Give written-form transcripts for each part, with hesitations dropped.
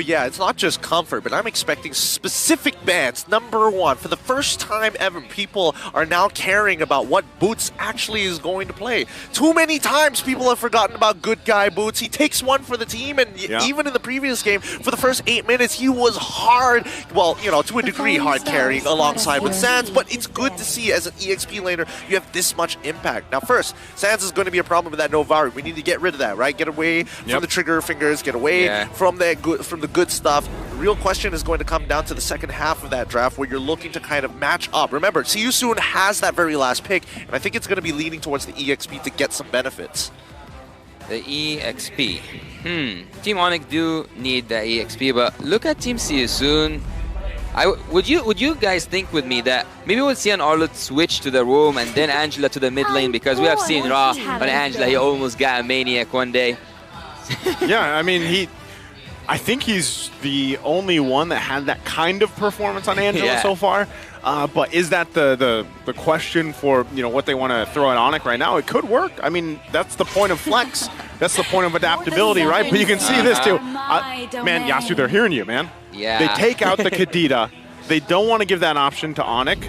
yeah, it's not just comfort, but I'm expecting specific bans. Number one, for the first time ever, people are now caring about what Boots actually is going to play. Too many times people have forgotten about good guy Boots. He takes one for the team, and even in the previous game, for the first 8 minutes, he was hard, well, you know, to a degree hard carrying alongside with Sans, but it's good to see as an EXP laner, you have this much impact. Now first, Sans is going to be a problem with that Novari. We need to get rid of that, right? Get away from the trigger fingers, get away from the good stuff. The real question is going to come down to the second half of that draft where you're looking to kind of match up. Remember, See You Soon has that very last pick, and I think it's going to be leaning towards the EXP to get some benefits. The EXP. Team onic do need the EXP, but look at Team See You Soon. Would you guys think with me that maybe we'll see an Arlott switch to the roam and then Angela to the mid lane, because we have seen Ra on Angela, he almost got a Maniac one day. Yeah, I mean, I think he's the only one that had that kind of performance on Angela so far. But is that the question for, you know, what they want to throw at onic right now? It could work. I mean, that's the point of flex. That's the point of adaptability, right? But you can see this too. Man, Yasu, they're hearing you, man. Yeah. They take out the Kadita. They don't want to give that option to onic,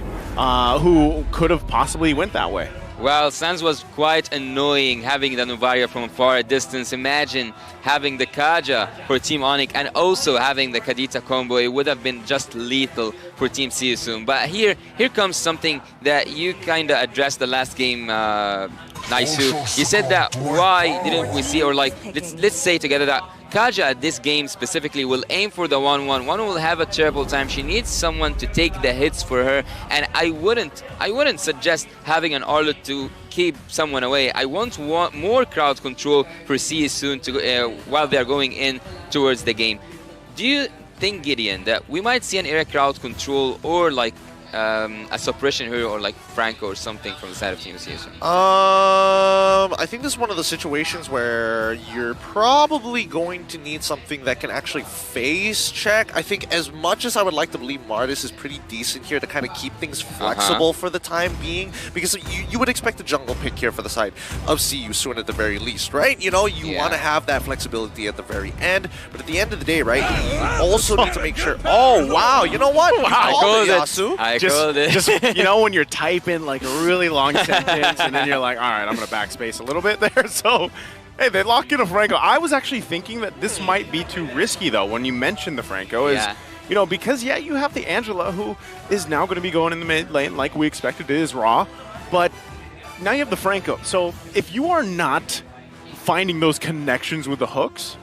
who could have possibly went that way. Well, Sans was quite annoying having the Novaria from far a distance. Imagine having the Kaja for Team onic and also having the Kadita combo. It would have been just lethal for Team See You Soon. But here comes something that you kind of addressed the last game, Naisu. You said that why didn't we see, or like, let's say together that Kaja at this game specifically will aim for the 1-1. 1 will have a terrible time. She needs someone to take the hits for her, and I wouldn't suggest having an Arlott to keep someone away. I want more crowd control for See You Soon to while they're going in towards the game. Do you think, Gideon, that we might see an area crowd control or like a suppression here, or like Franco or something from the side of Team See You Soon? I think this is one of the situations where you're probably going to need something that can actually phase check. I think as much as I would like to believe Martis is pretty decent here to kind of keep things flexible for the time being, because you would expect a jungle pick here for the side of See You Soon at the very least, right? You know, you want to have that flexibility at the very end, but at the end of the day, right, you also need to make sure. Oh, wow, you know what? I called it, Yasu. I called it. Just, you know, when you're typing like a really long sentence and then you're like, all right, I'm going to backspace a little bit there. So, hey, they lock in a Franco. I was actually thinking that this might be too risky, though, when you mentioned the Franco. You know, because, you have the Angela, who is now going to be going in the mid lane like we expected. It is Raw. But now you have the Franco. So if you are not finding those connections with the hooks,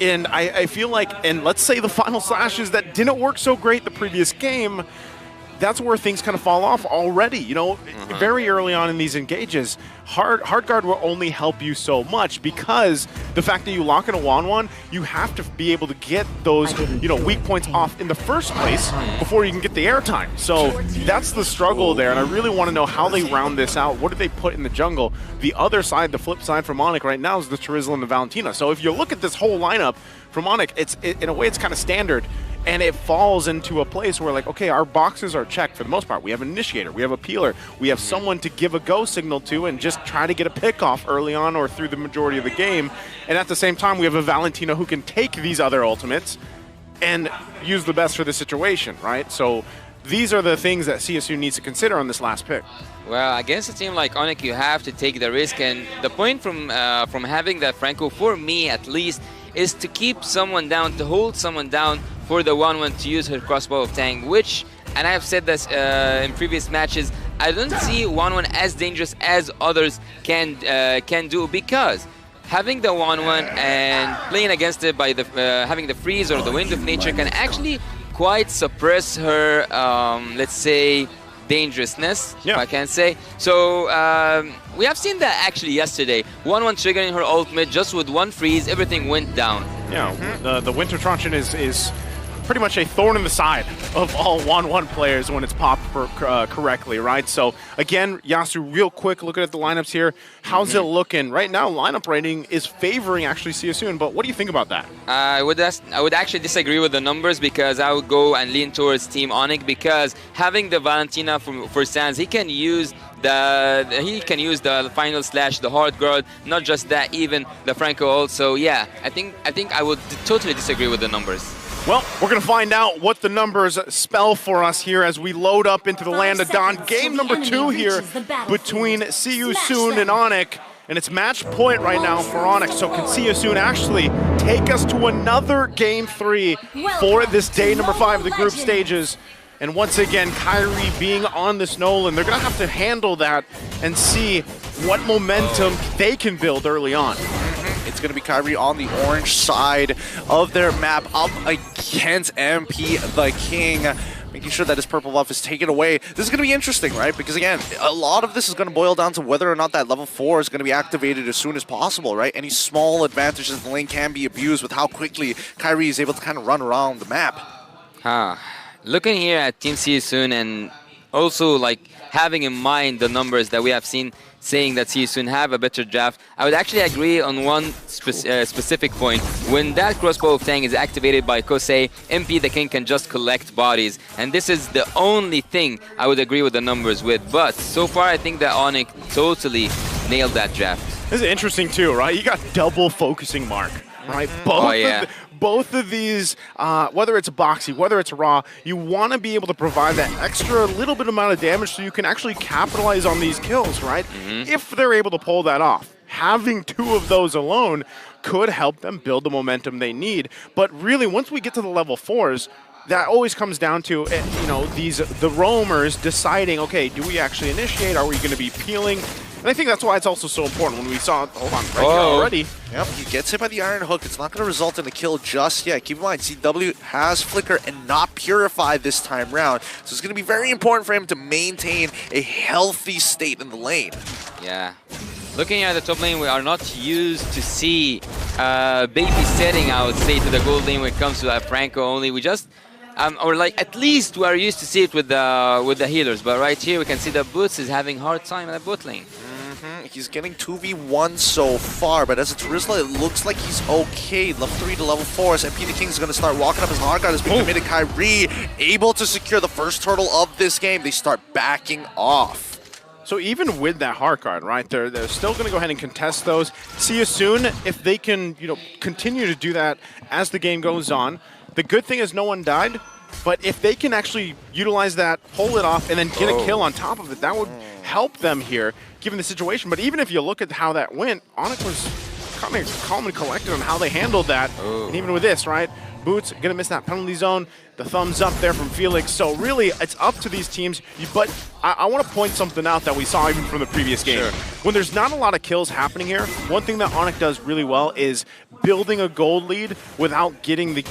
and I feel like, and let's say the final slashes that didn't work so great the previous game, that's where things kind of fall off already. You know, very early on in these engages, hard guard will only help you so much, because the fact that you lock in a 1-1, you have to be able to get those, you know, weak points off in the first place before you can get the airtime. So that's the struggle there, and I really want to know how they round this out. What do they put in the jungle? The other side, the flip side from onic right now is the Charizzle and the Valentina. So if you look at this whole lineup from onic, in a way it's kind of standard. And it falls into a place where, like, okay, our boxes are checked for the most part. We have an initiator, we have a peeler, we have someone to give a go signal to and just try to get a pick off early on or through the majority of the game. And at the same time, we have a Valentina who can take these other ultimates and use the best for the situation, right? So these are the things that CSU needs to consider on this last pick. Well, against a team like onic, you have to take the risk, and the point from having that Franco, for me at least, is to keep someone down, to hold someone down for the 1-1 to use her crossbow of Tang, which, and I have said this in previous matches, I don't see 1-1 as dangerous as others can do, because having the 1-1 and playing against it by the having the freeze or the wind of nature can actually quite suppress her, let's say, dangerousness, if I can say. So we have seen that actually yesterday. 1-1 triggering her ultimate just with one freeze, everything went down. Yeah, the Winter Truncheon is pretty much a thorn in the side of all 1-1 players when it's popped correctly, right? So again, Yasu, real quick, looking at the lineups here, how's it looking? Right now, lineup rating is favoring actually CSU, but what do you think about that? I would actually disagree with the numbers, because I would go and lean towards Team onic, because having the Valentina for Sans, he can use he can use the final slash, the hard guard. Not just that, even the Franco also. Yeah, I think I would totally disagree with the numbers. Well, we're going to find out what the numbers spell for us here as we load up into the land of Dawn. Game number 2 here between See You Soon and onic. And it's match point right now for onic. So can See You Soon actually take us to another Game 3 for this day number 5 of the group stages. And once again, Kairi being on this Nolan, they're going to have to handle that and see what momentum they can build early on. It's going to be Kairi on the orange side of their map up against MP the King, making sure that his purple buff is taken away. This is going to be interesting, right? Because again, a lot of this is going to boil down to whether or not that level 4 is going to be activated as soon as possible, right? Any small advantages in the lane can be abused with how quickly Kairi is able to kind of run around the map. Looking here at Team See You Soon and also like having in mind the numbers that we have seen saying that See You Soon have a better draft, I would actually agree on one specific point. When that crossbow of Tang is activated by Kosei, MP the King can just collect bodies. And this is the only thing I would agree with the numbers with. But so far, I think that onic totally nailed that draft. This is interesting too, right? You got double focusing mark, right? Both of these, whether it's boxy, whether it's raw, you want to be able to provide that extra little bit amount of damage so you can actually capitalize on these kills, right? If they're able to pull that off. Having 2 of those alone could help them build the momentum they need. But really, once we get to the level 4s, that always comes down to, you know, the roamers deciding, okay, do we actually initiate? Are we going to be peeling? And I think that's why it's also so important when we saw, hold on, right here already. Yep, he gets hit by the Iron Hook. It's not going to result in a kill just yet. Keep in mind, CW has Flicker and not Purify this time round. So it's going to be very important for him to maintain a healthy state in the lane. Yeah. Looking at the top lane, we are not used to see babysitting, I would say, to the gold lane when it comes to that Franco only. We just... or like at least we are used to see it with the healers, but right here we can see that Boots is having hard time in the bot lane. He's getting 2v1 so far, but as a Terizla, it looks like he's okay. Level 3 to level 4, as MP the King is going to start walking up his hard guard. Has been committed. Kairi able to secure the first turtle of this game. They start backing off. So even with that hard guard, right, they're still going to go ahead and contest those. See You Soon, if they can, you know, continue to do that as the game goes on. The good thing is no one died, but if they can actually utilize that, pull it off, and then get a kill on top of it, that would help them here, given the situation. But even if you look at how that went, onic was kind of calm and collected on how they handled that. And even with this, right, Boots going to miss that penalty zone. The thumbs up there from Felix. So really, it's up to these teams. But I want to point something out that we saw even from the previous game. Sure. When there's not a lot of kills happening here, one thing that onic does really well is building a gold lead without getting the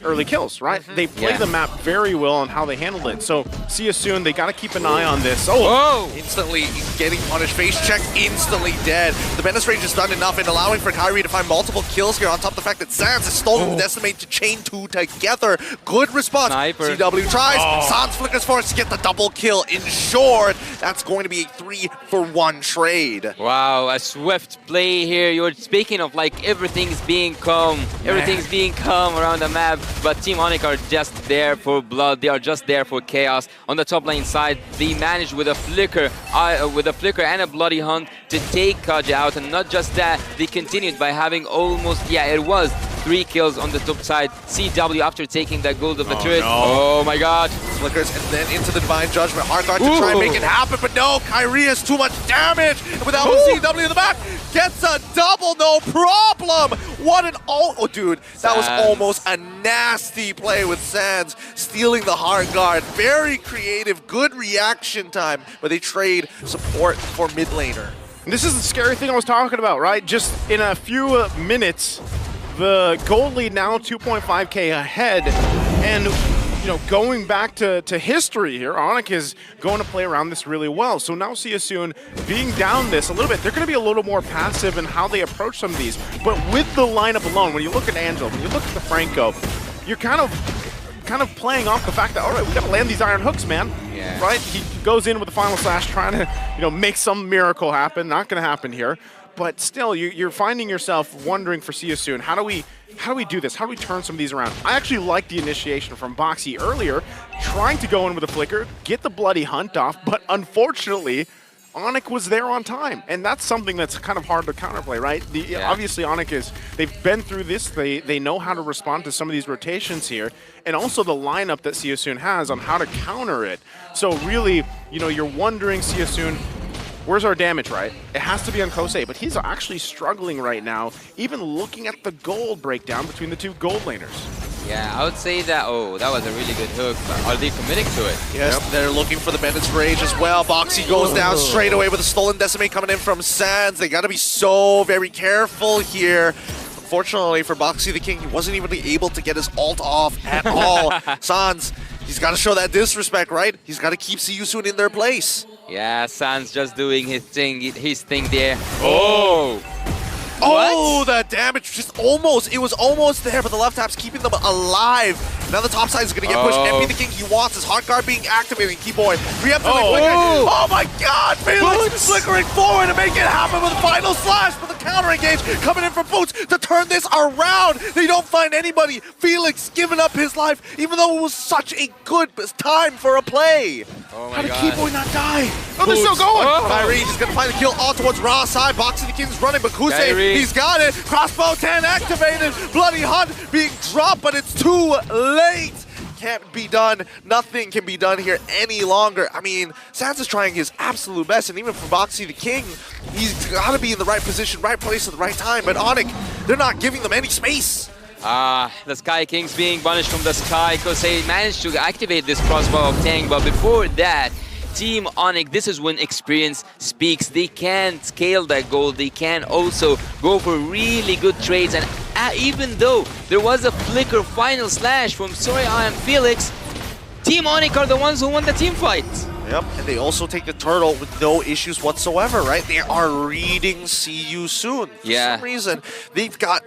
early kills, right? They play the map very well on how they handled it. So See You Soon, they got to keep an eye on this. Instantly getting punished, face check, instantly dead. The menace range has done enough in allowing for Kairi to find multiple kills here on top of the fact that Sans has stolen the Decimate to chain 2 together. Good response. Sniper. CW tries. Sans flickers forced to get the double kill. In short, that's going to be a 3-for-1 trade. Wow, a swift play here. You're speaking of like everything's being calm. Everything's being calm around the map, but Team onic are just there for blood. They are just there for chaos. On the top lane side, they managed with a flicker and a bloody hunt to take Kaja out, and not just that, they continued by having almost, it was 3 kills on the top side. CW after taking that gold of the turret. Oh my god. Flickers and then into the Divine Judgment. Hard guard to try and make it happen, but no, Kairi has too much damage. And without CW in the back, gets a double, no problem. What an dude, that was almost a nasty play with Sans stealing the hard guard. Very creative, good reaction time, but they trade support for mid laner. And this is the scary thing I was talking about, right? Just in a few minutes, the gold lead now 2.5k ahead, and you know, going back to history here, onic is going to play around this really well. So now See You Soon being down this a little bit, they're going to be a little more passive in how they approach some of these. But with the lineup alone, when you look at Angela, when you look at the Franco, you're kind of playing off the fact that, all right, we got to land these iron hooks, man. Yeah. Right? He goes in with the final slash, trying to, you know, make some miracle happen. Not going to happen here. But still, you're finding yourself wondering for See You Soon, how do we do this? How do we turn some of these around? I actually like the initiation from Boxy earlier, trying to go in with a flicker, get the bloody hunt off, but unfortunately, onic was there on time, and that's something that's kind of hard to counterplay, right? Obviously, onic they've been through this. They know how to respond to some of these rotations here, and also the lineup that Seosun has on how to counter it. So really, you're wondering, Seosun, where's our damage, right? It has to be on Kosei, but he's actually struggling right now, even looking at the gold breakdown between the two gold laners. Yeah, I would say that, that was a really good hook, but are they committing to it? Yes, they're looking for the Bandit's Rage as well. Boxy goes down straight away with a stolen Decimate coming in from Sans. They got to be so very careful here. Unfortunately for Boxy the King, he wasn't even able to get his ult off at all. Sans, he's got to show that disrespect, right? He's got to keep Seosun in their place. Yeah, Sans just doing his thing there. Oh, the damage just it was almost there, but the left tap's keeping them alive. Now the top side is going to get pushed. MP the King, he wants his Heart Guard being activated. Keyboy, preemptively flickering. Oh my god, Felix flickering forward to make it happen with a final slash, but the counter engage coming in from Boots to turn this around. They don't find anybody. Felix giving up his life, even though it was such a good time for a play. How did Keyboy not die? Oh, they're still going. Kyrie just going to find the kill all towards Raw side. Boxy the King's running, but Kusei, he's got it. Crossbow 10 activated. Bloody Hunt being dropped, but it's too late. Can't be done. Nothing can be done here any longer. I mean, Sans is trying his absolute best, and even for Boxy the King, he's got to be in the right position, right place at the right time. But onic, they're not giving them any space. The Sky Kings being punished from the sky because they managed to activate this crossbow of Tang, but before that, Team onic, this is when experience speaks. They can scale that goal. They can also go for really good trades. And even though there was a flicker final slash from Soraya and Felix, Team onic are the ones who won the team fight. Yep, and they also take the turtle with no issues whatsoever, right? They are reading See You Soon. For some reason, they've got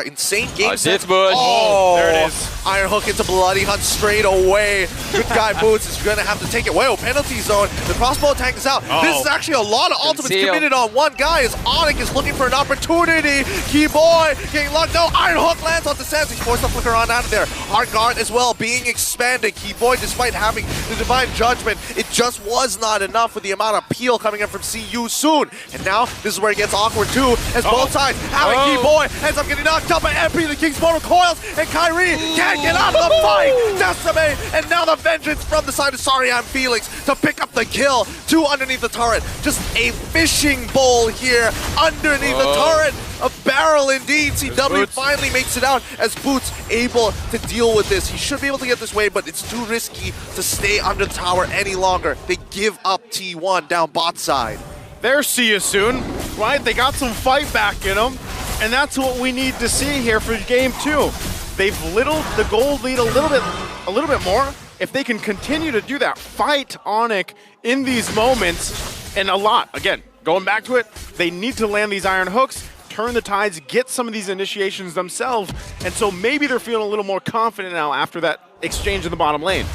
insane game sense. Oh, there it is. Iron Hook into Bloody Hunt straight away. Good guy Boots is going to have to take it. Whoa, penalty zone. The crossbow attack is out. This is actually a lot of ultimates committed on one guy as onic is looking for an opportunity. Keyboy getting locked. No, Iron Hook lands onto Sans. He forced the flicker on out of there. Heart Guard as well being expanded. Keyboy, despite having the Divine Judgment, it just was not enough with the amount of peel coming in from See You Soon. And now this is where it gets awkward too, as both sides having Keyboy ends up getting knocked up by MP, the King's Mortal Coils, and Kyrie can't get out of the fight. Decimate, and now the vengeance from the side of Soraya and Felix to pick up the kill. Two underneath the turret. Just a fishing bowl here underneath the turret. A barrel indeed. CW finally makes it out as Boots able to deal with this. He should be able to get this way, but it's too risky to stay under the tower any longer. They give up T1 down bot side. There's See You Soon, right? They got some fight back in them, and that's what we need to see here for game 2. They've littled the gold lead a little bit more. If they can continue to do that, fight onic in these moments, and a lot. Again, going back to it, they need to land these iron hooks, turn the tides, get some of these initiations themselves, and so maybe they're feeling a little more confident now after that exchange in the bottom lane.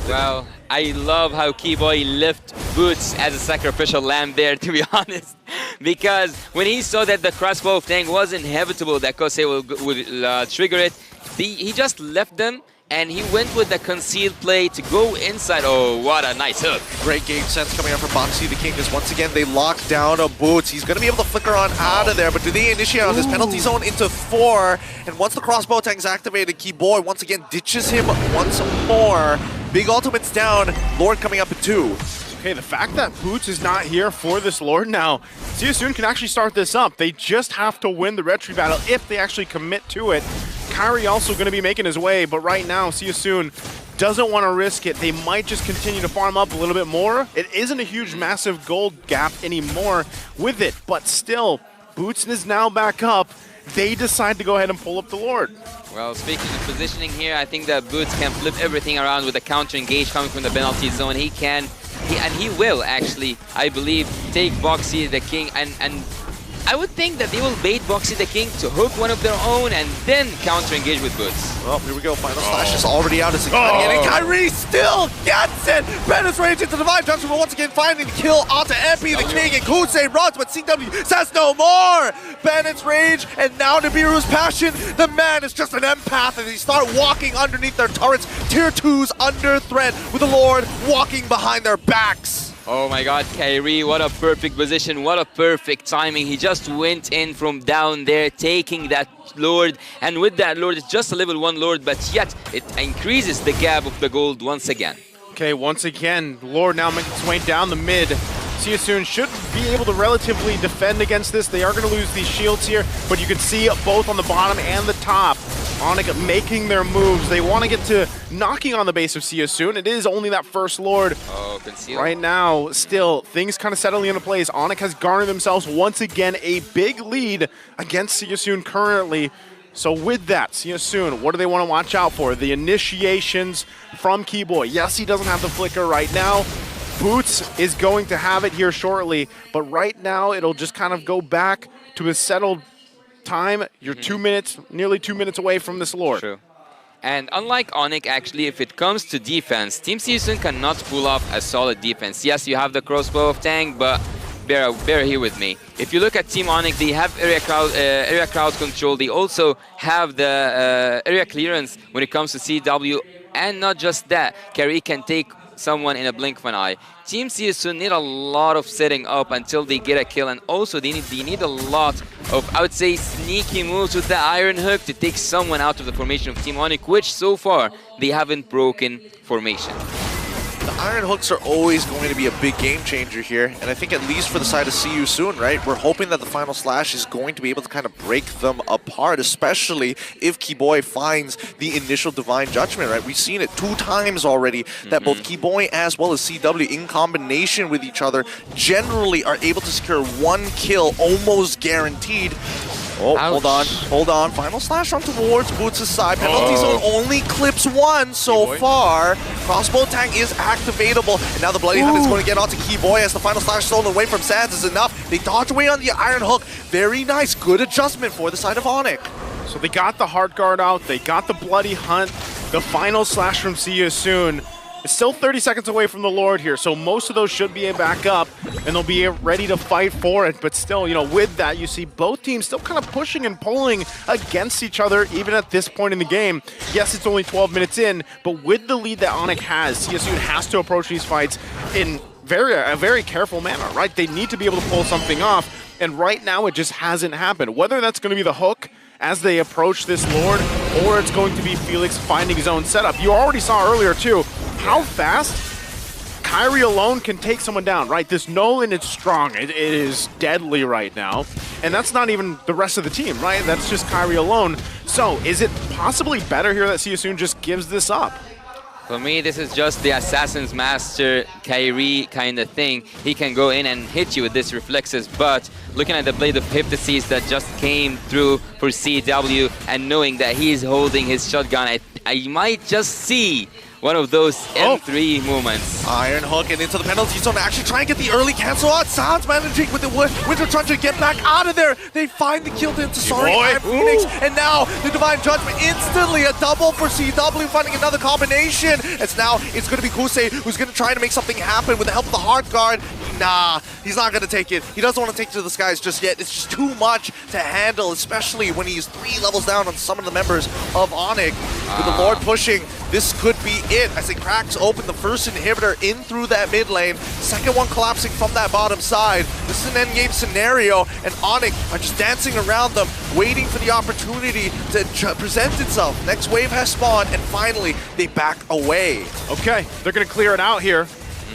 Well, I love how Keyboy left Boots as a sacrificial lamb there, to be honest. Because when he saw that the crossbow of Tang was inevitable, that Kosei would trigger it, he just left them, and he went with the concealed play to go inside. Oh, what a nice hook. Great game sense coming out from Boxy the King, because once again, they lock down a Boots. He's going to be able to flicker on out of there, but do they initiate on this penalty zone into 4? And once the crossbow tank is activated, Keyboy once again ditches him once more. Big ultimates down, Lord coming up at 2. Okay, the fact that Boots is not here for this Lord now, See You Soon can actually start this up. They just have to win the retry battle if they actually commit to it. Kyrie also going to be making his way, but right now, See You Soon doesn't want to risk it. They might just continue to farm up a little bit more. It isn't a huge, massive gold gap anymore with it, but still, Boots is now back up. They decide to go ahead and pull up the Lord. Well, speaking of positioning here, I think that Boots can flip everything around with a counter engage coming from the penalty zone. He can, and he will actually, I believe, take Boxy the King, and I would think that they will bait Boxy the King to hook one of their own and then counter engage with Boots. Well, here we go. Final slash is already out. It's and Kyrie still gets it. Bandit's Rage into Divine Judgment, but once again finding the kill onto MP the King, and Kusei runs, but CW says no more. Bandit's Rage, and now Nibiru's Passion. The man is just an empath as they start walking underneath their turrets. Tier 2s under threat with the Lord walking behind their backs. Oh my god, Kyrie, what a perfect position, what a perfect timing. He just went in from down there, taking that Lord, and with that Lord, it's just a level 1 Lord, but yet it increases the gap of the gold once again. Okay, once again, Lord now making its way down the mid. Seasoon should be able to relatively defend against this. They are going to lose these shields here, but you can see both on the bottom and the top, onic making their moves. They want to get to knocking on the base of Seasoon. It is only that first Lord. Oh, conceal. Right now, still, things kind of settling into place. onic has garnered themselves once again a big lead against Seasoon currently. So with that, Seasoon, what do they want to watch out for? The initiations from Keyboy. Yes, he doesn't have the flicker right now. Boots is going to have it here shortly, but right now it'll just kind of go back to a settled time. You're 2 minutes, nearly 2 minutes away from this Lord. True. And unlike onic, actually, if it comes to defense, Team Seasoon cannot pull off a solid defense. Yes, you have the crossbow of Tang, but bear here with me. If you look at Team onic, they have area crowd control. They also have the area clearance when it comes to CW. And not just that, Kyrie can take someone in a blink of an eye. Team Seasoon need a lot of setting up until they get a kill, and also they need a lot of, I would say, sneaky moves with the Iron Hook to take someone out of the formation of Team onic, which so far they haven't broken formation. The Iron Hooks are always going to be a big game changer here, and I think at least for the side of Seasoon, right, we're hoping that the final slash is going to be able to kind of break them apart, especially if Keyboy finds the initial Divine Judgment, right? We've seen it 2 times already that both Keyboy as well as CW in combination with each other generally are able to secure 1 kill almost guaranteed. Oh, Ouch. hold on. Final slash on towards Boots' side. Penalty zone only clips 1 so far. Crossbow Tang is activatable, and now the Bloody Hunt is going to get onto Keyboy as the final slash stolen away from Sands is enough. They dodge away on the Iron Hook. Very nice, good adjustment for the side of onic. So they got the Heart Guard out, they got the Bloody Hunt, the final slash from Seasoon. It's still 30 seconds away from the Lord here, so most of those should be back up, and they'll be ready to fight for it. But still, you know, with that, you see both teams still kind of pushing and pulling against each other, even at this point in the game. Yes, it's only 12 minutes in, but with the lead that onic has, Seasoon has to approach these fights in a very careful manner, right? They need to be able to pull something off, and right now it just hasn't happened. Whether that's going to be the hook as they approach this Lord, or it's going to be Felix finding his own setup. You already saw earlier, too, how fast Kyrie alone can take someone down, right? This Nolan is strong. It is deadly right now. And that's not even the rest of the team, right? That's just Kyrie alone. So is it possibly better here that Seasoon just gives this up? For me, this is just the Assassin's Master Kyrie kind of thing. He can go in and hit you with this reflexes, but looking at the Blade of Hypnosis that just came through for CW and knowing that he's holding his shotgun, I might just see one of those M3 moments. Iron Hook and into the penalty zone. Actually trying to get the early cancel out. Sounds managing with the Winter trying to get back out of there. They find the kill into Sorry and Phoenix. And now the Divine Judgment instantly a double for CW, finding another combination. It's going to be Kusei who's going to try to make something happen with the help of the Heart Guard. Nah, he's not going to take it. He doesn't want to take it to the skies just yet. It's just too much to handle, especially when he's 3 levels down on some of the members of onic. With the Lord pushing, this could be it as it cracks open the first inhibitor in through that mid lane. Second one collapsing from that bottom side. This is an endgame scenario, and onic are just dancing around them, waiting for the opportunity to present itself. Next wave has spawned, and finally they back away. Okay, they're going to clear it out here.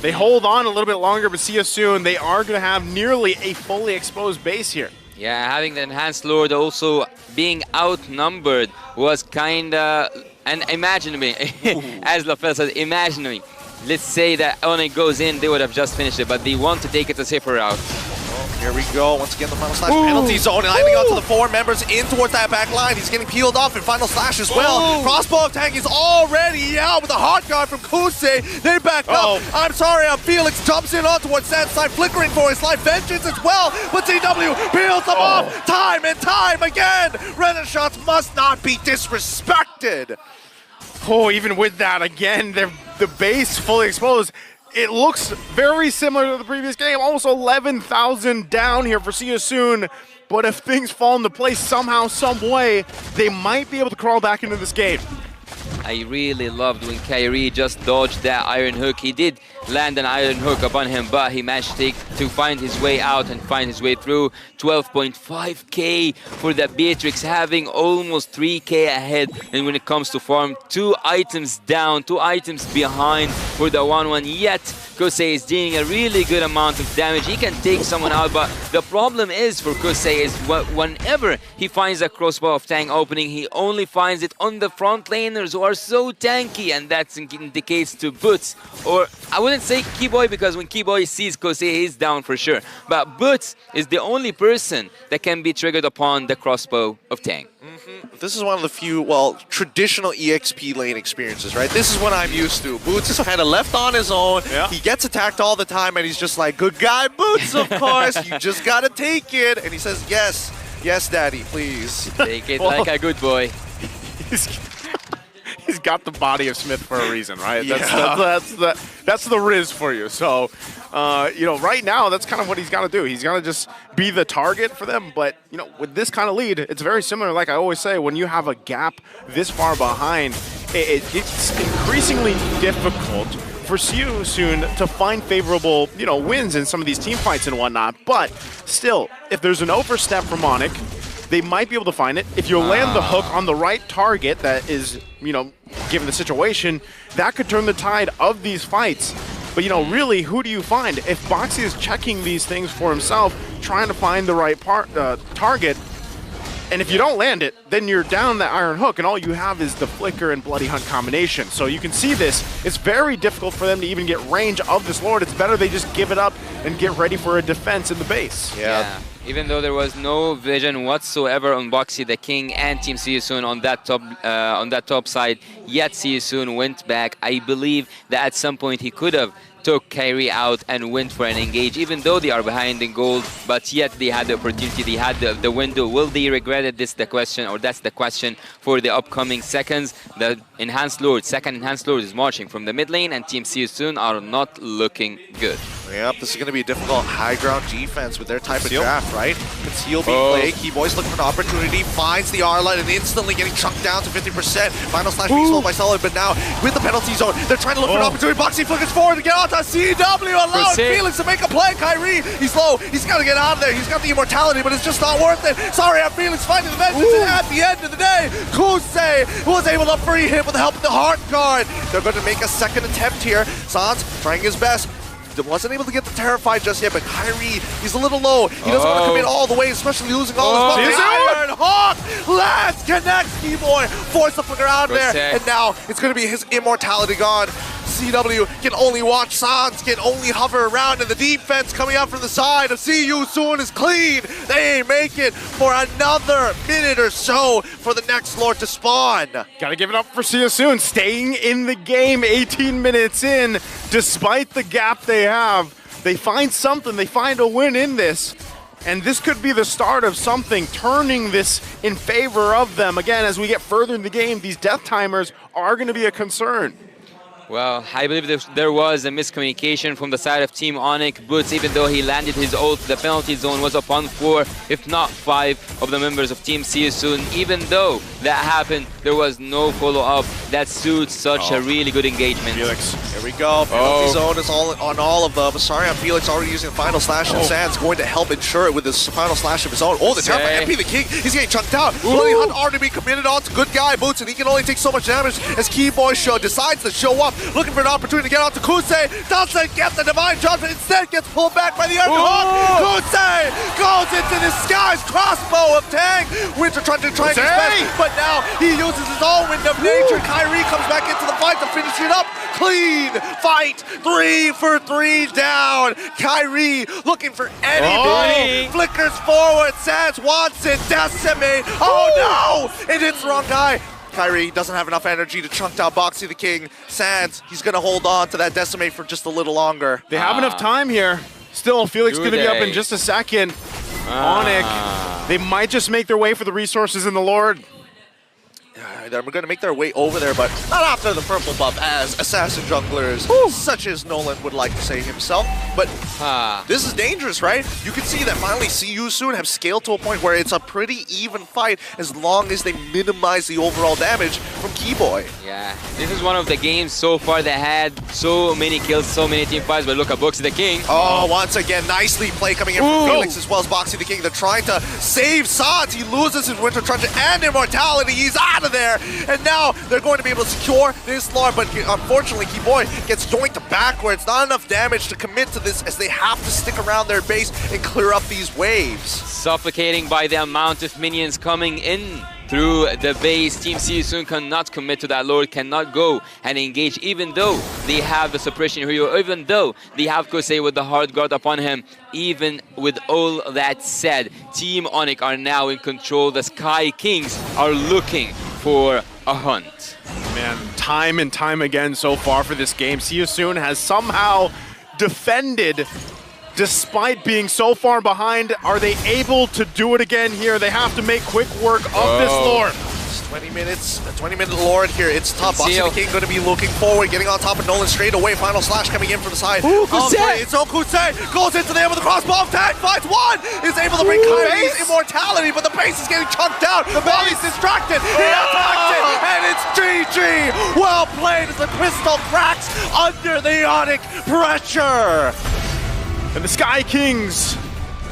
They hold on a little bit longer, but Seasoon, they are going to have nearly a fully exposed base here. Yeah, having the Enhanced Lord also being outnumbered was kind of... And imagine me, as LaFell says, imagine me. Let's say that onic goes in, they would have just finished it, but they want to take it a safer route. Here we go. Once again, the final slash penalty zone, landing onto the 4 members in towards that back line. He's getting peeled off in final slash as well. Crossbow of Tang is already out with a Heart Guard from Kusei. They back up. I'm sorry, Felix jumps in on towards that side, flickering for his life. Vengeance as well, but CW peels them off time and time again. Renaissance must not be disrespected. Oh, even with that, again, the base fully exposed. It looks very similar to the previous game, almost 11,000 down here for Seasoon. But if things fall into place somehow, some way, they might be able to crawl back into this game. I really loved when Kyrie just dodged that Iron Hook. He did land an Iron Hook upon him, but he managed to find his way out and find his way through. 12.5k for the Beatrix, having almost 3k ahead. And when it comes to farm, 2 items down, 2 items behind for the 1-1. Yet Kosei is dealing a really good amount of damage. He can take someone out, but the problem is for Kosei is whenever he finds a crossbow of Tang opening, he only finds it on the front laners who are so tanky, and that indicates to Boots, or I wouldn't say Keyboy, because when Keyboy sees Kosei, he's down for sure. But Boots is the only person that can be triggered upon the crossbow of Tang. This is one of the few, well, traditional EXP lane experiences, right? This is what I'm used to. Boots is kind of left on his own. Yeah. He gets attacked all the time, and he's just like, good guy, Boots, of course. You just got to take it. And he says, yes, yes, daddy, please. Take it like a good boy. He's got the body of Smith for a reason, right? Yeah. That's the Riz for you. So, you know, right now, that's kind of what he's got to do. He's got to just be the target for them. But, you know, with this kind of lead, it's very similar. Like I always say, when you have a gap this far behind, it's increasingly difficult for Siu soon to find favorable, you know, wins in some of these team fights and whatnot. But still, if there's an overstep from onic, they might be able to find it. If you land the hook on the right target that is, you know, given the situation, that could turn the tide of these fights. But, you know, really, who do you find? If Boxy is checking these things for himself, trying to find the right target, and if you don't land it, then you're down that Iron Hook, and all you have is the Flicker and Bloody Hunt combination. So you can see this. It's very difficult for them to even get range of this Lord. It's better they just give it up and get ready for a defense in the base. Yeah. Even though there was no vision whatsoever on Boxy the King and Team Siusun on that top side, yet Siusun went back. I believe that at some point he could have took Kyrie out and went for an engage, even though they are behind in gold, but yet they had the opportunity, they had the window. Will they regret it? This is the question, or that's the question for the upcoming seconds. The Enhanced Lord, second Enhanced Lord is marching from the mid lane, and Team Siusun are not looking good. Yep, this is going to be a difficult high ground defense with their type of draft, right? Conceal being played, Keyboy's looking for an opportunity, finds the R-Line and instantly getting chucked down to 50%. Final slash being sold by Solid, but now with the penalty zone, they're trying to look for an opportunity. Boxy flickers forward to get onto CW, allowing Felix to make a play. Kyrie, he's low, he's got to get out of there. He's got the immortality, but it's just not worth it. Sorry, I'm Felix finding the vengeance, and at the end of the day, Kosei was able to free him with the help of the Heart Guard. They're going to make a second attempt here. Sans trying his best. Wasn't able to get the Terrified just yet, but Kyrie, he's a little low. He doesn't want to commit all the way, especially losing all his buffs. Iron Hawk! Let's connect, Keyboy! Force the flicker out there, and now it's going to be his immortality gone. CW can only watch Sans, can only hover around, and the defense coming out from the side of CU soon is clean. They make it for another minute or so for the next Lord to spawn. Gotta give it up for CU soon, staying in the game 18 minutes in, despite the gap they have. They find something, they find a win in this. And this could be the start of something, turning this in favor of them. Again, as we get further in the game, these death timers are going to be a concern. Well, I believe there was a miscommunication from the side of Team onic. Boots, even though he landed his ult, the penalty zone was upon 4, if not 5, of the members of Team Siusun. Even though that happened, there was no follow-up. That suits such a really good engagement. Felix. Here we go. Penalty zone is on all of them. Sorry, I'm Felix already using the final slash, and Sans going to help ensure it with his final slash of his own. Oh, the Terrified MP, the King, he's getting chunked out. Bloody Hunt already be committed on to good guy Boots, and he can only take so much damage as Keyboy decides to show up, looking for an opportunity to get out to Kosei. Doesn't get the Divine Judgment, instead gets pulled back by the Iron Hawk. Kosei goes into the skies, crossbow of Tang. Winter trying to his best, but now he uses his own Wind of Nature. Kyrie comes back into the fight to finish it up. Clean fight, 3 for 3 down. Kyrie looking for anybody. Flickers forward, Sans wants it, Decimate. Oh no, it hits the wrong guy. Kyrie doesn't have enough energy to chunk down Boxy the King. Sans, he's going to hold on to that Decimate for just a little longer. They have enough time here. Still, Felix going to be up in just a second. onic, they might just make their way for the resources in the Lord. They're going to make their way over there, but not after the purple buff as assassin junglers, such as Nolan would like to say himself. But this is dangerous, right? You can see that finally See You Soon have scaled to a point where it's a pretty even fight as long as they minimize the overall damage from Keyboy. Yeah, this is one of the games so far that had so many kills, so many team fights, but look at Boxy the King. Oh, once again, nicely played coming in from Felix as well as Boxy the King. They're trying to save Sods. He loses his Winter Truncheon and Immortality. He's out of there. And now they're going to be able to secure this Lord, but unfortunately, Keyboy gets jointed backwards. Not enough damage to commit to this as they have to stick around their base and clear up these waves. Suffocating by the amount of minions coming in through the base. Team See You Soon cannot commit to that Lord, cannot go and engage, even though they have the suppression hero, even though they have Kosei with the hard guard upon him. Even with all that said, Team onic are now in control. The Sky Kings are looking for a hunt. Man, time and time again so far for this game, See You Soon has somehow defended despite being so far behind. Are they able to do it again here? They have to make quick work of this Lord. 20 minutes, a 20-minute Lord here. It's tough. Boxy the King going to be looking forward, getting on top of Nolan straight away. Final slash coming in from the side. It's Okusei. Goes into there with the crossbow. Tag fights one. Is able to bring Kyrie's immortality, but the base is getting chunked out. The body's distracted. He attacks it, and it's GG. Well played as the crystal cracks under the onic pressure. And the Sky Kings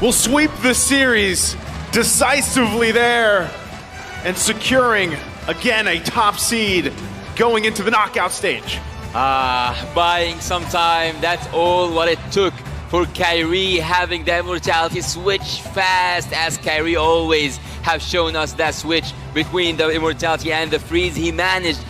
will sweep the series decisively there and securing, again, a top seed going into the knockout stage. Buying some time, that's all what it took for Kyrie, having the immortality switch fast, as Kyrie always have shown us that switch between the immortality and the freeze. He managed